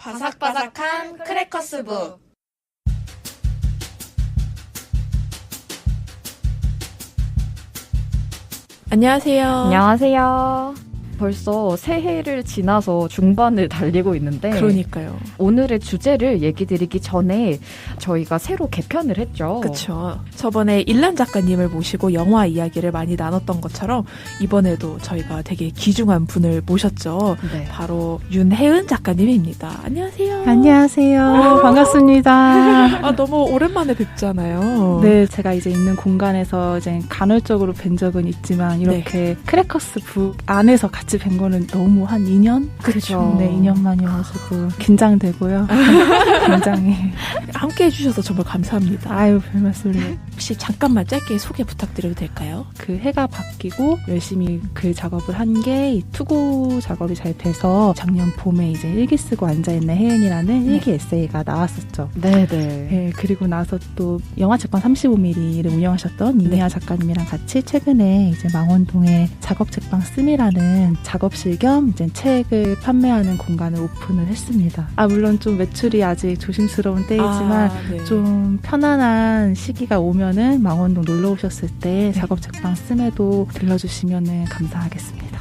바삭바삭한 크래커스부. 안녕하세요. 안녕하세요. 벌써 새해를 지나서 중반을 달리고 있는데 그러니까요. 오늘의 주제를 얘기 드리기 전에 저희가 새로 개편을 했죠. 그렇죠. 저번에 일란 작가님을 모시고 영화 이야기를 많이 나눴던 것처럼 이번에도 저희가 되게 귀중한 분을 모셨죠. 네. 바로 윤혜은 작가님입니다. 안녕하세요. 안녕하세요. 반갑습니다. 너무 오랜만에 뵙잖아요. 네, 제가 이제 있는 공간에서 이제 간헐적으로 뵌 적은 있지만 이렇게 크래커스 북 안에서 같이 뵌 거는 너무 한 2년? 그렇죠. 네, 2년 만이어가지고 긴장되고요. 굉장히. 함께 해주셔서 정말 감사합니다. 아유, 별 말씀을. 혹시 잠깐만 짧게 소개 부탁드려도 될까요? 그 해가 바뀌고 열심히 글 작업을 한 게 이 투고 작업이 잘 돼서 작년 봄에 이제 일기 쓰고 앉아있는 혜은이라는 일기 에세이가 나왔었죠. 네네. 네, 그리고 나서 또 영화책방 35mm를 운영하셨던 이미아 작가님이랑 같이 최근에 이제 망원동에 작업책방 씀이라는 작업실 겸 이제 책을 판매하는 공간을 오픈을 했습니다. 물론 좀 매출이 아직 조심스러운 때이지만 네. 좀 편안한 시기가 오면은 망원동 놀러 오셨을 때 작업책방 씀에도 들러주시면은 감사하겠습니다.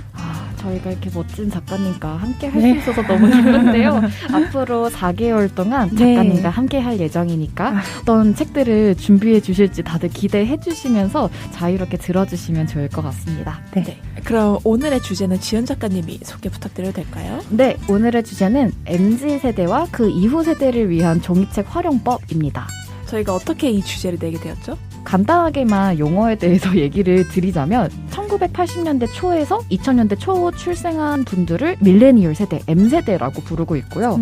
저희가 이렇게 멋진 작가님과 함께 할 수 있어서 너무 기쁜데요. 앞으로 4개월 동안 작가님과 함께 할 예정이니까 어떤 책들을 준비해 주실지 다들 기대해 주시면서 자유롭게 들어주시면 좋을 것 같습니다. 네. 그럼 오늘의 주제는 지연 작가님이 소개 부탁드려도 될까요? 네, 오늘의 주제는 MZ세대와 그 이후 세대를 위한 종이책 활용법입니다. 저희가 어떻게 이 주제를 내게 되었죠? 간단하게만 용어에 대해서 얘기를 드리자면 1980년대 초에서 2000년대 초 출생한 분들을 밀레니얼 세대, M세대라고 부르고 있고요.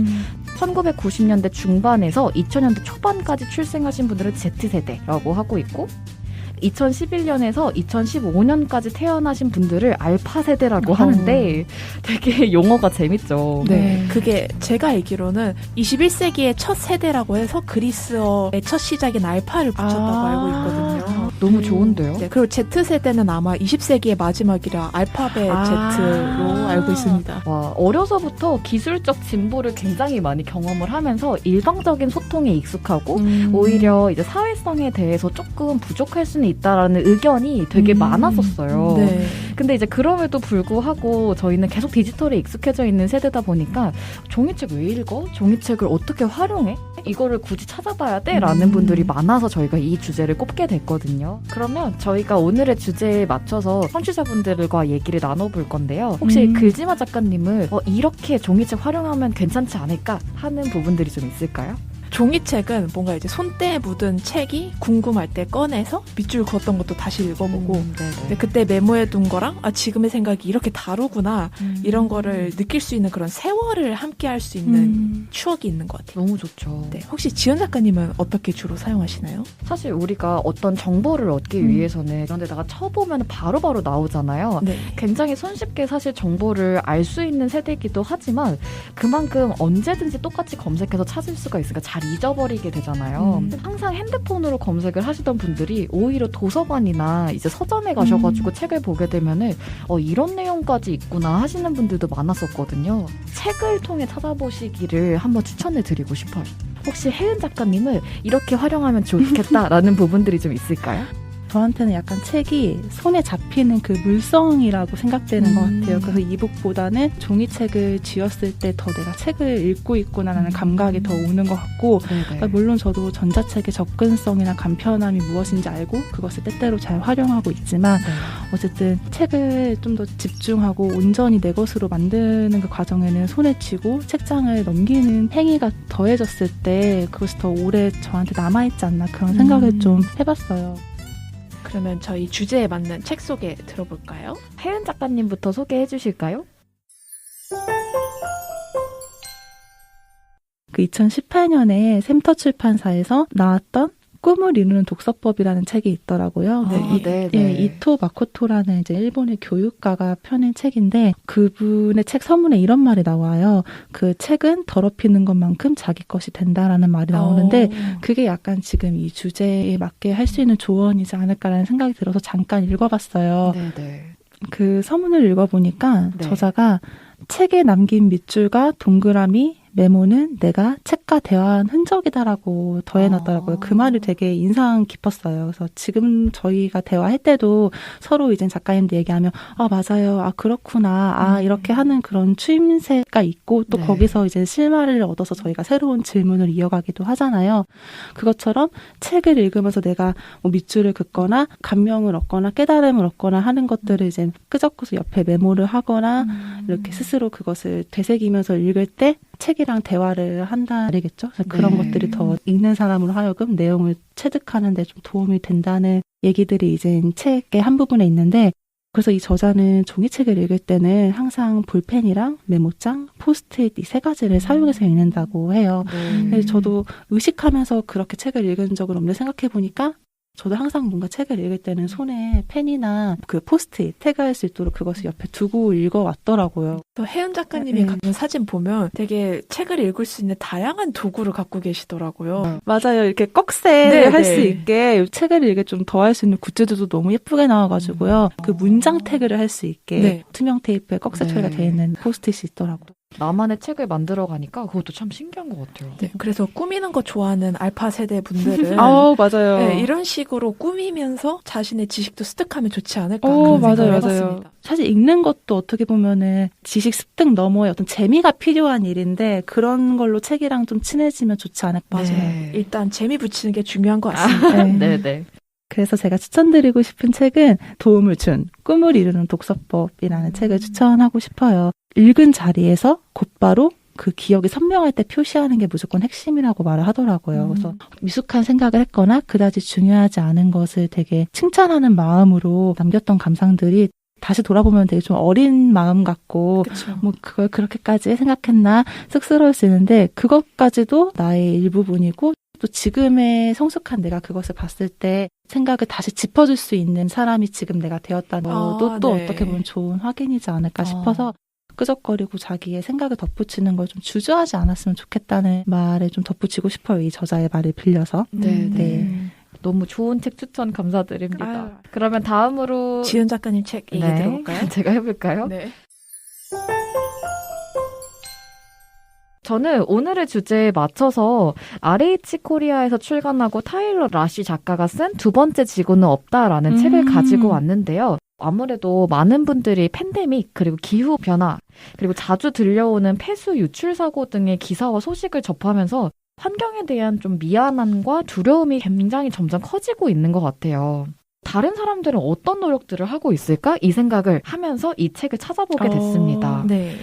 1990년대 중반에서 2000년대 초반까지 출생하신 분들은 Z세대라고 하고 있고 2011년에서 2015년까지 태어나신 분들을 알파 세대라고 하는데 되게 용어가 재밌죠. 네. 그게 제가 알기로는 21세기의 첫 세대라고 해서 그리스어의 첫 시작인 알파를 붙였다고 알고 있거든요. 너무 좋은데요? 네. 그리고 Z세대는 아마 20세기의 마지막이라 알파벳 Z로 알고 있습니다. 와, 어려서부터 기술적 진보를 굉장히 많이 경험을 하면서 일방적인 소통에 익숙하고 오히려 이제 사회성에 대해서 조금 부족할 수는 있다라는 의견이 되게 많았었어요. 네. 근데 이제 그럼에도 불구하고 저희는 계속 디지털에 익숙해져 있는 세대다 보니까 종이책 왜 읽어? 종이책을 어떻게 활용해? 이거를 굳이 찾아봐야 돼? 라는 분들이 많아서 저희가 이 주제를 꼽게 됐거든요. 그러면 저희가 오늘의 주제에 맞춰서 청취자분들과 얘기를 나눠볼 건데요. 혹시 글지마 작가님은 이렇게 종이책 활용하면 괜찮지 않을까 하는 부분들이 좀 있을까요? 종이책은 뭔가 이제 손때에 묻은 책이 궁금할 때 꺼내서 밑줄 그었던 것도 다시 읽어보고 근데 그때 메모해둔 거랑 지금의 생각이 이렇게 다르구나 이런 거를 느낄 수 있는 그런 세월을 함께 할 수 있는 추억이 있는 것 같아요. 너무 좋죠. 네. 혹시 지연 작가님은 어떻게 주로 사용하시나요? 사실 우리가 어떤 정보를 얻기 위해서는 그런 데다가 쳐보면 바로바로 나오잖아요. 네. 굉장히 손쉽게 사실 정보를 알 수 있는 세대이기도 하지만 그만큼 언제든지 똑같이 검색해서 찾을 수가 있으니까 잘 잊어버리게 되잖아요. 항상 핸드폰으로 검색을 하시던 분들이 오히려 도서관이나 이제 서점에 가셔가지고 책을 보게 되면은 이런 내용까지 있구나 하시는 분들도 많았었거든요. 책을 통해 찾아보시기를 한번 추천해 드리고 싶어요. 혹시 혜은 작가님은 이렇게 활용하면 좋겠다라는 부분들이 좀 있을까요? 저한테는 약간 책이 손에 잡히는 그 물성이라고 생각되는 것 같아요. 그래서 이북보다는 종이책을 쥐었을 때 더 내가 책을 읽고 있구나라는 감각이 더 오는 것 같고 그러니까 물론 저도 전자책의 접근성이나 간편함이 무엇인지 알고 그것을 때때로 잘 활용하고 있지만 어쨌든 책을 좀 더 집중하고 온전히 내 것으로 만드는 그 과정에는 손에 쥐고 책장을 넘기는 행위가 더해졌을 때 그것이 더 오래 저한테 남아있지 않나 그런 생각을 좀 해봤어요. 그러면 저희 주제에 맞는 책 소개 들어볼까요? 혜은 작가님부터 소개해 주실까요? 그 2018년에 샘터 출판사에서 나왔던 꿈을 이루는 독서법이라는 책이 있더라고요. 이토 마코토라는 이제 일본의 교육가가 펴낸 책인데 그분의 책 서문에 이런 말이 나와요. 그 책은 더럽히는 것만큼 자기 것이 된다라는 말이 나오는데 그게 약간 지금 이 주제에 맞게 할 수 있는 조언이지 않을까라는 생각이 들어서 잠깐 읽어봤어요. 그 서문을 읽어보니까 저자가 책에 남긴 밑줄과 동그라미, 메모는 내가 책과 대화한 흔적이다라고 더해놨더라고요. 그 말이 되게 인상 깊었어요. 그래서 지금 저희가 대화할 때도 서로 이제 작가님들 얘기하면 맞아요. 그렇구나. 이렇게 하는 그런 추임새가 있고 또 네. 거기서 이제 실마리를 얻어서 저희가 새로운 질문을 이어가기도 하잖아요. 그것처럼 책을 읽으면서 내가 뭐 밑줄을 긋거나 감명을 얻거나 깨달음을 얻거나 하는 것들을 이제 끄적끄적 옆에 메모를 하거나 이렇게 스스로 그것을 되새기면서 읽을 때 책이랑 대화를 한다겠죠. 그런 네. 것들이 더 읽는 사람으로 하여금 내용을 체득하는 데 좀 도움이 된다는 얘기들이 이제 책의 한 부분에 있는데 그래서 이 저자는 종이책을 읽을 때는 항상 볼펜이랑 메모장, 포스트잇 이 세 가지를 사용해서 읽는다고 해요. 근데 저도 의식하면서 그렇게 책을 읽은 적은 없는데 생각해보니까 저도 항상 뭔가 책을 읽을 때는 손에 펜이나 그 포스트잇 태그할 수 있도록 그것을 옆에 두고 읽어왔더라고요. 또 혜은 작가님이 갖는 사진 보면 되게 책을 읽을 수 있는 다양한 도구를 갖고 계시더라고요. 맞아요. 이렇게 꺽쇠를 네, 할 네. 수 있게 책을 읽게 좀 더 할 수 있는 굿즈들도 너무 예쁘게 나와가지고요. 그 문장 태그를 할 수 있게 네. 투명 테이프에 꺽쇠 네. 처리가 되어 있는 포스트잇이 있더라고요. 나만의 책을 만들어 가니까 그것도 참 신기한 것 같아요. 네, 그래서 꾸미는 거 좋아하는 알파 세대 분들은 맞아요. 네, 이런 식으로 꾸미면서 자신의 지식도 습득하면 좋지 않을까 오, 그런 맞아요, 생각을 맞아요. 해봤습니다. 사실 읽는 것도 어떻게 보면은 지식 습득 너머의 어떤 재미가 필요한 일인데 그런 걸로 책이랑 좀 친해지면 좋지 않을까. 맞아요. 네. 일단 재미 붙이는 게 중요한 것 같습니다. 네. 네. 그래서 제가 추천드리고 싶은 책은 도움을 준 꿈을 이루는 독서법이라는 책을 추천하고 싶어요. 읽은 자리에서 곧바로 그 기억이 선명할 때 표시하는 게 무조건 핵심이라고 말을 하더라고요. 그래서 미숙한 생각을 했거나 그다지 중요하지 않은 것을 되게 칭찬하는 마음으로 남겼던 감상들이 다시 돌아보면 되게 좀 어린 마음 같고 그쵸. 뭐 그걸 그렇게까지 생각했나 쑥스러울 수 있는데 그것까지도 나의 일부분이고 또 지금의 성숙한 내가 그것을 봤을 때 생각을 다시 짚어줄 수 있는 사람이 지금 내가 되었다는 것도 또 네. 어떻게 보면 좋은 확인이지 않을까 싶어서 끄적거리고 자기의 생각을 덧붙이는 걸 좀 주저하지 않았으면 좋겠다는 말을 좀 덧붙이고 싶어요. 이 저자의 말을 빌려서. 네. 너무 좋은 책 추천 감사드립니다. 아유. 그러면 다음으로 지은 작가님 책 얘기 들어볼까요? 제가 해볼까요? 네. 저는 오늘의 주제에 맞춰서 RH 코리아에서 출간하고 타일러 라시 작가가 쓴 두 번째 지구는 없다라는 책을 가지고 왔는데요. 아무래도 많은 분들이 팬데믹 그리고 기후변화 그리고 자주 들려오는 폐수 유출 사고 등의 기사와 소식을 접하면서 환경에 대한 좀 미안함과 두려움이 굉장히 점점 커지고 있는 것 같아요. 다른 사람들은 어떤 노력들을 하고 있을까? 이 생각을 하면서 이 책을 찾아보게 됐습니다. 네.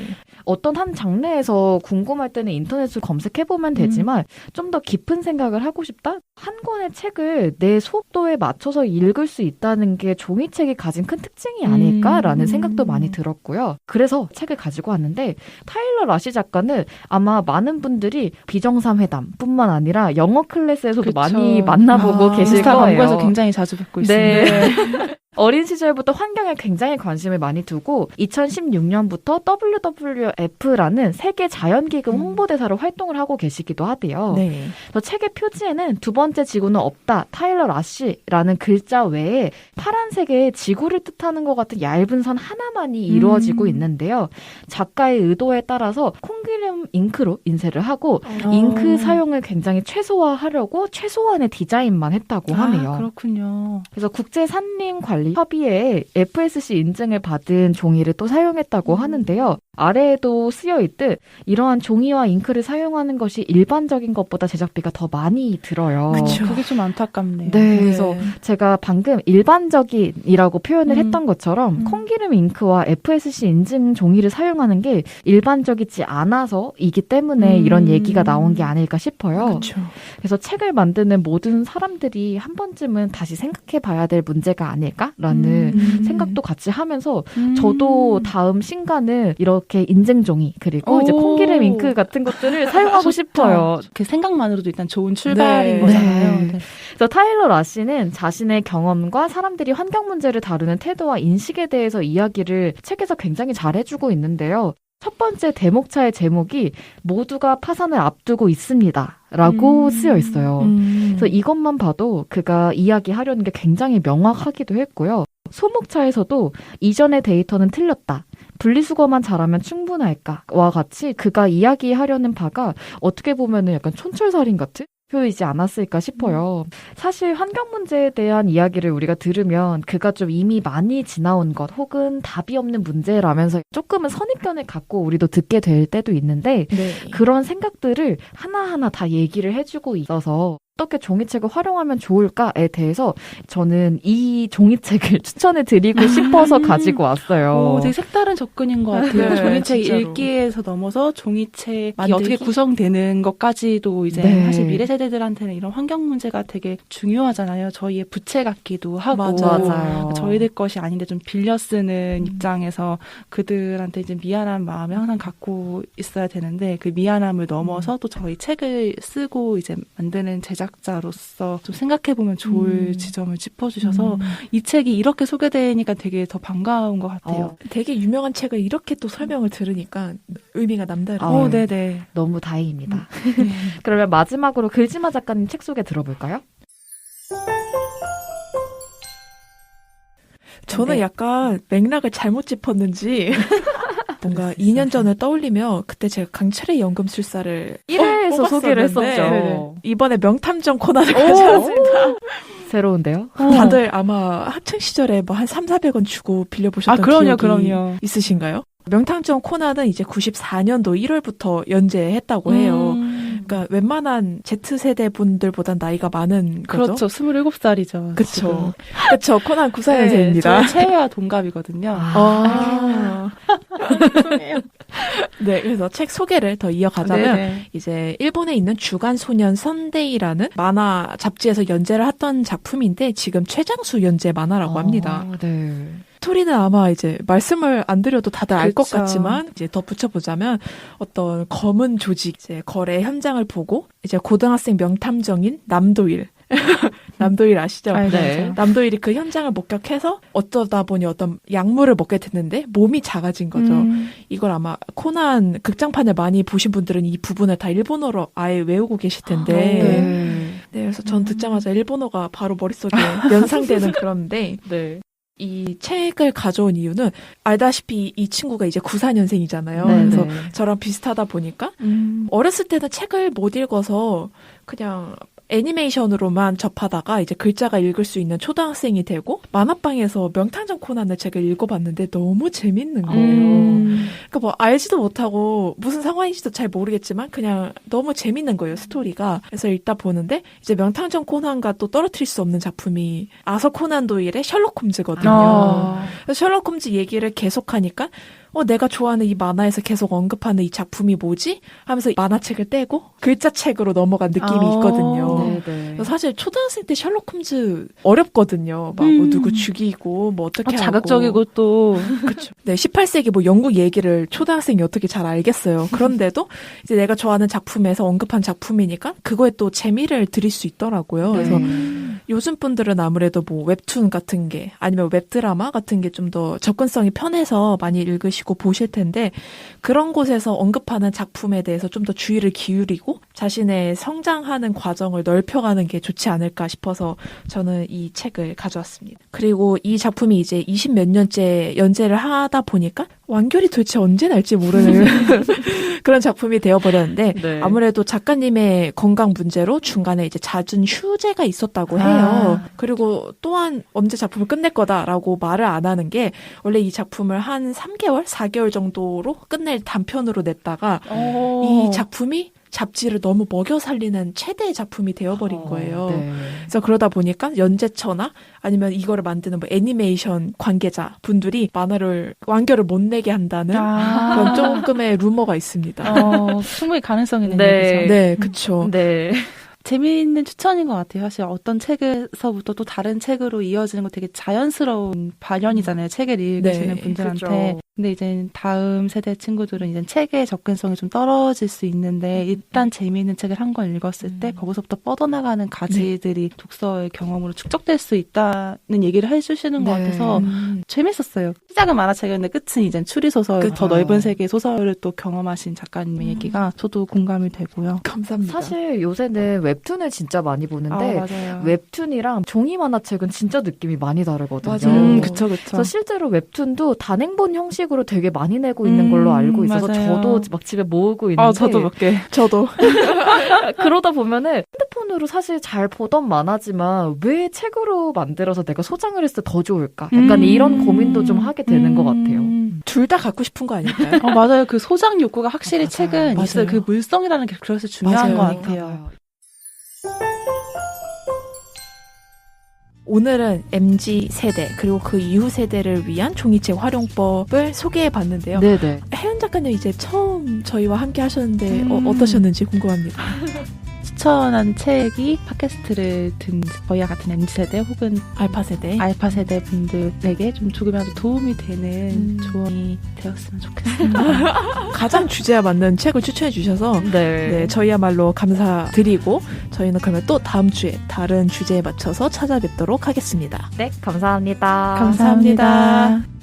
어떤 한 장르에서 궁금할 때는 인터넷을 검색해보면 되지만 좀 더 깊은 생각을 하고 싶다? 한 권의 책을 내 속도에 맞춰서 읽을 수 있다는 게 종이책이 가진 큰 특징이 아닐까라는 생각도 많이 들었고요. 그래서 책을 가지고 왔는데 타일러 라시 작가는 아마 많은 분들이 비정상회담뿐만 아니라 영어 클래스에서도 그쵸. 많이 만나보고 계실 인스타 거예요. 광고에서 굉장히 자주 뵙고 네. 있습니다. 어린 시절부터 환경에 굉장히 관심을 많이 두고 2016년부터 WWF라는 세계 자연기금 홍보대사로 활동을 하고 계시기도 하대요. 네. 그래서 책의 표지에는 두 번째 지구는 없다, 타일러 라시라는 글자 외에 파란색의 지구를 뜻하는 것 같은 얇은 선 하나만이 이루어지고 있는데요. 작가의 의도에 따라서 콩기름 잉크로 인쇄를 하고 잉크 사용을 굉장히 최소화하려고 최소한의 디자인만 했다고 하네요. 그렇군요. 그래서 국제산림관리 협의회에 FSC 인증을 받은 종이를 또 사용했다고 하는데요. 아래에도 쓰여 있듯 이러한 종이와 잉크를 사용하는 것이 일반적인 것보다 제작비가 더 많이 들어요. 그쵸. 그게 좀 안타깝네요. 네, 그래서 제가 방금 일반적인이라고 표현을 했던 것처럼 콩기름 잉크와 FSC 인증 종이를 사용하는 게 일반적이지 않아서이기 때문에 이런 얘기가 나온 게 아닐까 싶어요. 그렇죠. 그래서 책을 만드는 모든 사람들이 한 번쯤은 다시 생각해 봐야 될 문제가 아닐까라는 생각도 같이 하면서 저도 다음 신간은 이렇게 인증 종이 그리고 이제 콩기름 잉크 같은 것들을 사용하고 싶어요. 그 생각만으로도 일단 좋은 출발인 네. 거잖아요. 네. 네. 그래서 타일러 라시는 자신의 경험과 사람들이 환경 문제를 다루는 태도와 인식에 대해서 이야기를 책에서 굉장히 잘해주고 있는데요. 첫 번째 대목차의 제목이 모두가 파산을 앞두고 있습니다. 라고 쓰여 있어요. 그래서 이것만 봐도 그가 이야기하려는 게 굉장히 명확하기도 했고요. 소목차에서도 이전의 데이터는 틀렸다. 분리수거만 잘하면 충분할까와 같이 그가 이야기하려는 바가 어떻게 보면은 약간 촌철살인 같은 표이지 않았을까 싶어요. 사실 환경 문제에 대한 이야기를 우리가 들으면 그가 좀 이미 많이 지나온 것 혹은 답이 없는 문제라면서 조금은 선입견을 갖고 우리도 듣게 될 때도 있는데 네. 그런 생각들을 하나하나 다 얘기를 해주고 있어서 어떻게 종이책을 활용하면 좋을까에 대해서 저는 이 종이책을 추천해 드리고 싶어서 가지고 왔어요. 되게 색다른 접근인 것 같아요. 네, 종이책 진짜로. 읽기에서 넘어서 종이책이 만들기? 어떻게 구성되는 것까지도 이제 네. 사실 미래 세대들한테는 이런 환경 문제가 되게 중요하잖아요. 저희의 부채 같기도 하고 맞아요. 저희들 것이 아닌데 좀 빌려 쓰는 입장에서 그들한테 이제 미안한 마음을 항상 갖고 있어야 되는데 그 미안함을 넘어서 또 저희 책을 쓰고 이제 만드는 제작자로서 좀 생각해보면 좋을 지점을 짚어주셔서 이 책이 이렇게 소개되니까 되게 더 반가운 것 같아요. 되게 유명한 책을 이렇게 또 설명을 들으니까 의미가 남다르네요. 아, 네네. 너무 다행입니다. 그러면 마지막으로 글지마 작가님 책 소개 들어볼까요? 저는 네. 약간 맥락을 잘못 짚었는지 뭔가 2년 전을 떠올리며 그때 제가 강철의 연금술사를 1회에서 소개를 했었죠. 네네. 이번에 명탐정 코난을 가져왔습니다. 새로운데요? 다들 아마 학창 시절에 뭐 한 3,400원 주고 빌려보셨던 기억이 그럼요. 있으신가요? 명탐정 코난은 이제 94년도 1월부터 연재했다고 해요. 그러니까 웬만한 Z세대 분들보단 나이가 많은 거죠. 그렇죠. 27살이죠. 그쵸. 그쵸. 코난 94년생입니다. 저희 최애와 동갑이거든요. 네, 그래서 책 소개를 더 이어가자면 네네. 이제 일본에 있는 주간 소년 선데이라는 만화 잡지에서 연재를 했던 작품인데 지금 최장수 연재 만화라고 합니다. 네. 스토리는 아마 이제 말씀을 안 드려도 다들 알 것 그쵸. 같지만 이제 덧붙여보자면 어떤 검은 조직 이제 거래 현장을 보고 이제 고등학생 명탐정인 남도일 남도일 아시죠? 알죠, 네. 알죠. 남도일이 그 현장을 목격해서 어쩌다 보니 어떤 약물을 먹게 됐는데 몸이 작아진 거죠. 이걸 아마 코난 극장판을 많이 보신 분들은 이 부분을 다 일본어로 아예 외우고 계실 텐데 네, 그래서 전 듣자마자 일본어가 바로 머릿속에 연상되는 그런데 네. 이 책을 가져온 이유는 알다시피 이 친구가 이제 94년생이잖아요. 네, 그래서 네. 저랑 비슷하다 보니까 어렸을 때는 책을 못 읽어서 그냥 애니메이션으로만 접하다가 이제 글자가 읽을 수 있는 초등학생이 되고 만화방에서 명탐정 코난을 책을 읽어봤는데 너무 재밌는 거예요. 그러니까 뭐 알지도 못하고 무슨 상황인지도 잘 모르겠지만 그냥 너무 재밌는 거예요, 스토리가. 그래서 읽다 보는데 이제 명탐정 코난과 또 떨어뜨릴 수 없는 작품이 아서 코난 도일의 셜록 홈즈거든요. 그래서 셜록 홈즈 얘기를 계속하니까 내가 좋아하는 이 만화에서 계속 언급하는 이 작품이 뭐지? 하면서 만화책을 떼고 글자책으로 넘어간 느낌이 있거든요. 네. 그래서 사실 초등학생 때 셜록 홈즈 어렵거든요. 막 뭐 누구 죽이고 뭐 어떻게 하고. 자극적이고 또 그렇죠. 네, 18세기 뭐 영국 얘기를 초등학생이 어떻게 잘 알겠어요. 그런데도 이제 내가 좋아하는 작품에서 언급한 작품이니까 그거에 또 재미를 드릴 수 있더라고요. 그래서 요즘 분들은 아무래도 뭐 웹툰 같은 게 아니면 웹드라마 같은 게 좀 더 접근성이 편해서 많이 읽으시고 보실 텐데 그런 곳에서 언급하는 작품에 대해서 좀 더 주의를 기울이고 자신의 성장하는 과정을 넓혀가는 게 좋지 않을까 싶어서 저는 이 책을 가져왔습니다. 그리고 이 작품이 이제 20몇 년째 연재를 하다 보니까 완결이 도대체 언제 날지 모르는 그런 작품이 되어버렸는데 네. 아무래도 작가님의 건강 문제로 중간에 이제 잦은 휴재가 있었다고 해요. 그리고 또한 언제 작품을 끝낼 거다라고 말을 안 하는 게 원래 이 작품을 한 3개월, 4개월 정도로 끝낼 단편으로 냈다가 이 작품이 잡지를 너무 먹여 살리는 최대의 작품이 되어버린 거예요. 네. 그래서 그러다 보니까 연재처나 아니면 이거를 만드는 뭐 애니메이션 관계자 분들이 만화를 완결을 못 내게 한다는 그런 조금의 루머가 있습니다. 충분히 가능성이 있는 네. 얘기죠. 네, 그쵸. 네. 재미있는 추천인 것 같아요. 사실 어떤 책에서부터 또 다른 책으로 이어지는 거 되게 자연스러운 발현이잖아요. 책을 읽으시는 네, 분들한테. 그렇죠. 근데 이제 다음 세대 친구들은 이제 책의 접근성이 좀 떨어질 수 있는데 일단 재미있는 책을 한 권 읽었을 때 거기서부터 뻗어나가는 가지들이 독서의 경험으로 축적될 수 있다는 얘기를 해주시는 것 같아서 재밌었어요. 시작은 만화책이었는데 끝은 이제 추리소설, 그쵸. 더 넓은 세계 소설을 또 경험하신 작가님의 얘기가 저도 공감이 되고요. 감사합니다. 사실 요새는 웹툰을 진짜 많이 보는데 맞아요. 웹툰이랑 종이 만화책은 진짜 느낌이 많이 다르거든요. 맞아요. 그쵸. 그래서 실제로 웹툰도 단행본 형식으로 되게 많이 내고 있는 걸로 알고 있어서 맞아요. 저도 막 집에 모으고 있는데 저도 몇 개. 저도. 그러다 보면은 핸드폰으로 사실 잘 보던 만화지만 왜 책으로 만들어서 내가 소장을 했을 때 더 좋을까? 약간 이런 고민도 좀 하게 되는 것 같아요. 둘 다 갖고 싶은 거 아닐까요? 맞아요. 그 소장 욕구가 확실히 맞아요. 책은 맞아요. 있어요. 그 물성이라는 게 그래서 중요한 맞아요. 것 같아요. 오늘은 MZ세대 그리고 그 이후 세대를 위한 종이책 활용법을 소개해봤는데요. 네네. 혜연 작가님 이제 처음 저희와 함께 하셨는데 어떠셨는지 궁금합니다. 추천한 책이 팟캐스트를 든 저희와 같은 MZ세대 혹은 알파 세대. 알파 세대 분들에게 좀 조금이라도 도움이 되는 조언이 되었으면 좋겠습니다. 가장 주제와 맞는 책을 추천해 주셔서 네. 저희야말로 감사드리고 저희는 그러면 또 다음 주에 다른 주제에 맞춰서 찾아뵙도록 하겠습니다. 네, 감사합니다. 감사합니다.